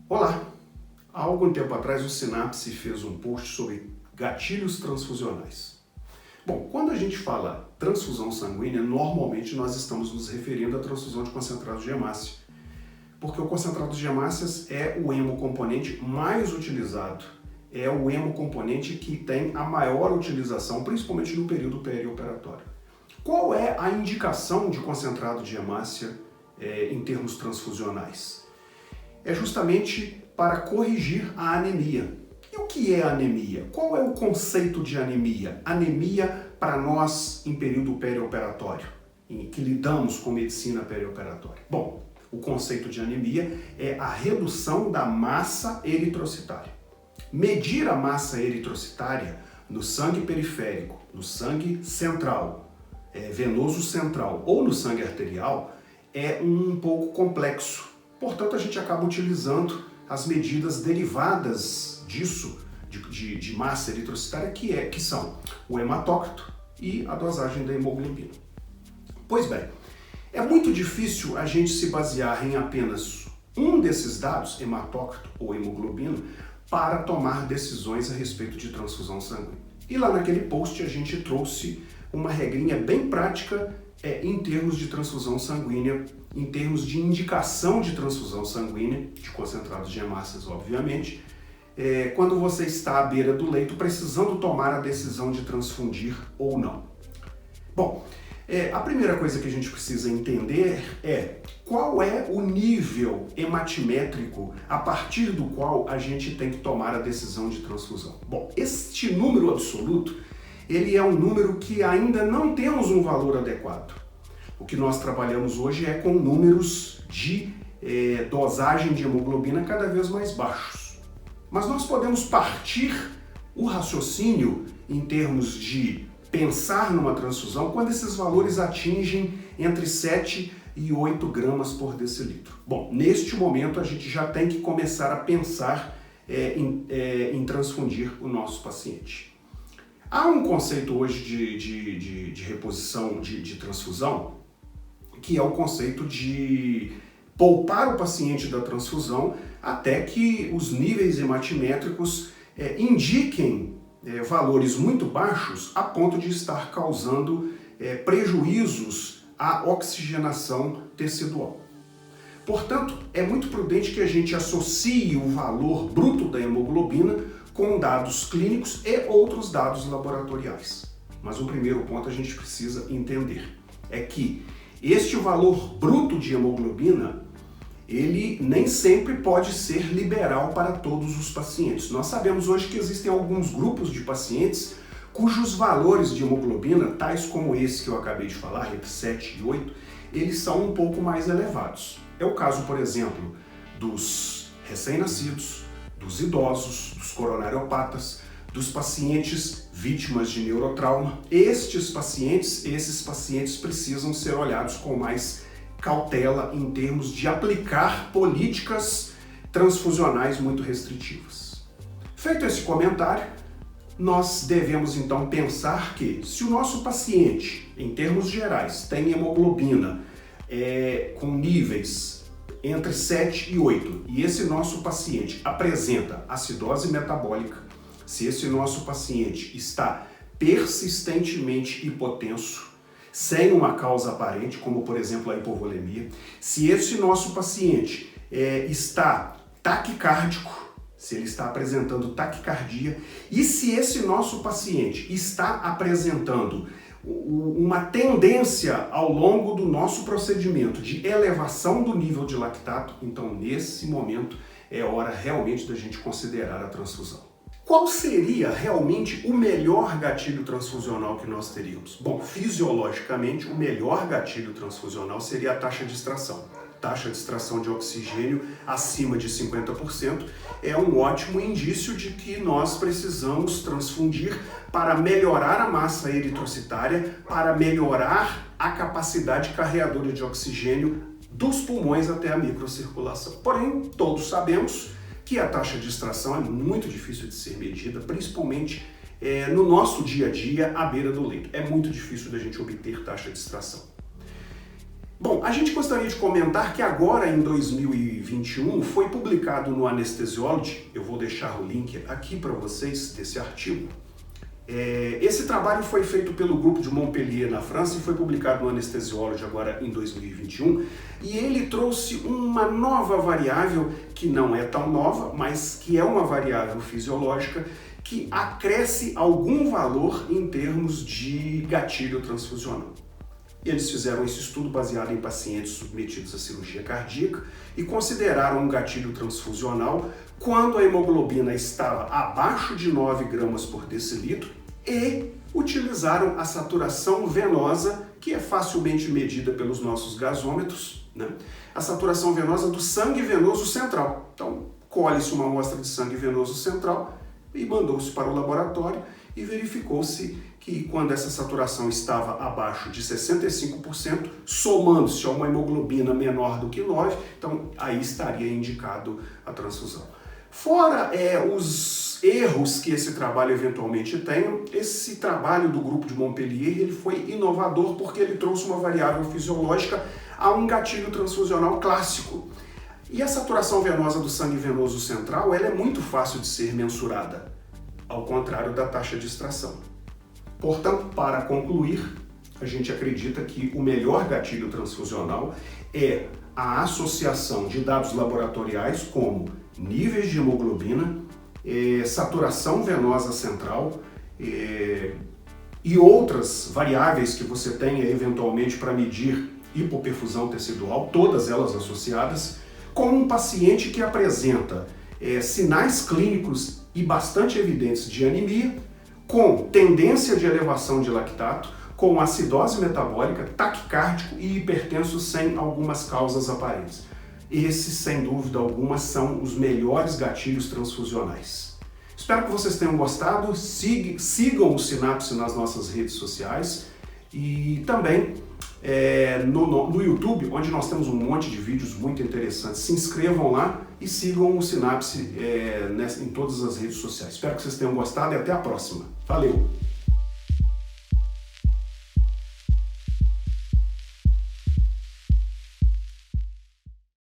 Olá! Há algum tempo atrás o Sinapse fez um post sobre gatilhos transfusionais. Bom, quando a gente fala transfusão sanguínea, normalmente nós estamos nos referindo à transfusão de concentrados de hemácia, porque o concentrado de hemácias é o hemocomponente mais utilizado, é o hemocomponente que tem a maior utilização, principalmente no período perioperatório. Qual é a indicação de concentrado de hemácia em termos transfusionais? É justamente para corrigir a anemia. E o que é anemia? Qual é o conceito de anemia? Anemia para nós em período perioperatório, em que lidamos com medicina perioperatória. Bom, o conceito de anemia é a redução da massa eritrocitária. Medir a massa eritrocitária no sangue periférico, no sangue central, venoso central ou no sangue arterial é um pouco complexo. Portanto, a gente acaba utilizando as medidas derivadas disso, de massa eritrocitária, que são o hematócrito e a dosagem da hemoglobina. Pois bem, é muito difícil a gente se basear em apenas um desses dados, hematócrito ou hemoglobina, para tomar decisões a respeito de transfusão sanguínea. E lá naquele post a gente trouxe uma regrinha bem prática em termos de transfusão sanguínea, em termos de indicação de transfusão sanguínea, de concentrados de hemácias, obviamente, quando você está à beira do leito precisando tomar a decisão de transfundir ou não. Bom, a primeira coisa que a gente precisa entender é qual é o nível hematimétrico a partir do qual a gente tem que tomar a decisão de transfusão. Bom, este número absoluto, ele é um número que ainda não temos um valor adequado. O que nós trabalhamos hoje é com números de dosagem de hemoglobina cada vez mais baixos. Mas nós podemos partir o raciocínio em termos de pensar numa transfusão quando esses valores atingem entre 7 e 8 gramas por decilitro. Bom, neste momento a gente já tem que começar a pensar em transfundir o nosso paciente. Há um conceito hoje de reposição de transfusão, que é o conceito de poupar o paciente da transfusão até que os níveis hematimétricos indiquem valores muito baixos a ponto de estar causando prejuízos à oxigenação tecidual. Portanto, é muito prudente que a gente associe o valor bruto da hemoglobina com dados clínicos e outros dados laboratoriais. Mas um primeiro ponto a gente precisa entender é que este valor bruto de hemoglobina, ele nem sempre pode ser liberal para todos os pacientes. Nós sabemos hoje que existem alguns grupos de pacientes cujos valores de hemoglobina, tais como esse que eu acabei de falar, entre 7 e 8, eles são um pouco mais elevados. É o caso, por exemplo, dos recém-nascidos, dos idosos, dos coronariopatas, dos pacientes vítimas de neurotrauma. Esses pacientes precisam ser olhados com mais cautela em termos de aplicar políticas transfusionais muito restritivas. Feito esse comentário, nós devemos então pensar que se o nosso paciente, em termos gerais, tem hemoglobina com níveis entre 7 e 8, e esse nosso paciente apresenta acidose metabólica, se esse nosso paciente está persistentemente hipotenso, sem uma causa aparente, como por exemplo a hipovolemia, se esse nosso paciente está taquicárdico, se ele está apresentando taquicardia, e se esse nosso paciente está apresentando uma tendência ao longo do nosso procedimento de elevação do nível de lactato, então nesse momento é hora realmente da gente considerar a transfusão. Qual seria realmente o melhor gatilho transfusional que nós teríamos? Bom, fisiologicamente o melhor gatilho transfusional seria a taxa de extração. Taxa de extração de oxigênio acima de 50% é um ótimo indício de que nós precisamos transfundir para melhorar a massa eritrocitária, para melhorar a capacidade carreadora de oxigênio dos pulmões até a microcirculação. Porém, todos sabemos que a taxa de extração é muito difícil de ser medida, principalmente no nosso dia a dia à beira do leito. É muito difícil da gente obter taxa de extração. Bom, a gente gostaria de comentar que agora em 2021 foi publicado no Anesthesiology, eu vou deixar o link aqui para vocês desse artigo. Esse trabalho foi feito pelo grupo de Montpellier na França e foi publicado no Anesthesiology agora em 2021, e ele trouxe uma nova variável que não é tão nova, mas que é uma variável fisiológica que acresce algum valor em termos de gatilho transfusional. Eles fizeram esse estudo baseado em pacientes submetidos à cirurgia cardíaca e consideraram um gatilho transfusional quando a hemoglobina estava abaixo de 9 gramas por decilitro e utilizaram a saturação venosa, que é facilmente medida pelos nossos gasômetros, né? A saturação venosa do sangue venoso central. Então, colhe-se uma amostra de sangue venoso central e mandou-se para o laboratório e verificou-se que quando essa saturação estava abaixo de 65%, somando-se a uma hemoglobina menor do que 9, então aí estaria indicado a transfusão. Fora os erros que esse trabalho eventualmente tem, esse trabalho do grupo de Montpellier ele foi inovador porque ele trouxe uma variável fisiológica a um gatilho transfusional clássico. E a saturação venosa do sangue venoso central ela é muito fácil de ser mensurada, ao contrário da taxa de extração. Portanto, para concluir, a gente acredita que o melhor gatilho transfusional é a associação de dados laboratoriais como níveis de hemoglobina, saturação venosa central e outras variáveis que você tenha eventualmente para medir hipoperfusão tecidual, todas elas associadas, com um paciente que apresenta sinais clínicos e bastante evidentes de anemia, com tendência de elevação de lactato, com acidose metabólica, taquicárdico e hipertenso sem algumas causas aparentes. Esses, sem dúvida alguma, são os melhores gatilhos transfusionais. Espero que vocês tenham gostado, sigam o Sinapse nas nossas redes sociais e também no YouTube, onde nós temos um monte de vídeos muito interessantes. Se inscrevam lá e sigam o Sinapse em todas as redes sociais. Espero que vocês tenham gostado e até a próxima. Valeu!